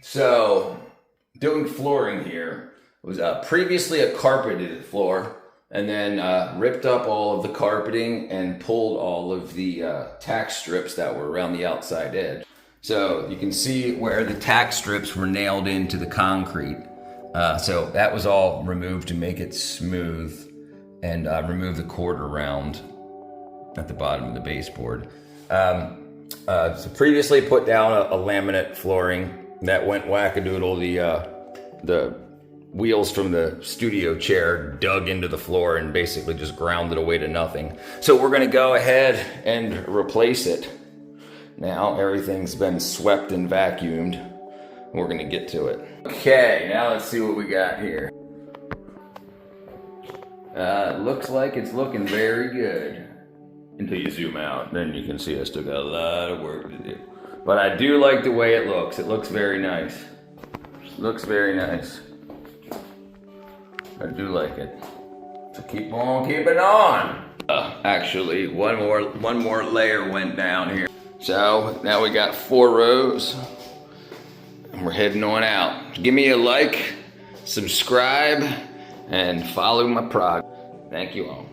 So, doing flooring here was previously a carpeted floor, and then ripped up all of the carpeting and pulled all of the tack strips that were around the outside edge. So you can see where the tack strips were nailed into the concrete. So that was all removed to make it smooth, and remove the quarter round at the bottom of the baseboard. So previously put down a laminate flooring that went wackadoodle. The wheels from the studio chair dug into the floor and basically just ground it away to nothing. So we're gonna go ahead and replace it. Now everything's been swept and vacuumed. We're gonna get to it. Okay, now let's see what we got here. Looks like it's looking very good. Until you zoom out, then you can see I still got a lot of work to do. But I do like the way it looks. It looks very nice. Looks very nice. I do like it. So keep on keeping on. Actually, one more layer went down here. So now we got 4 rows, and we're heading on out. Give me a like, subscribe, and follow my progress. Thank you all.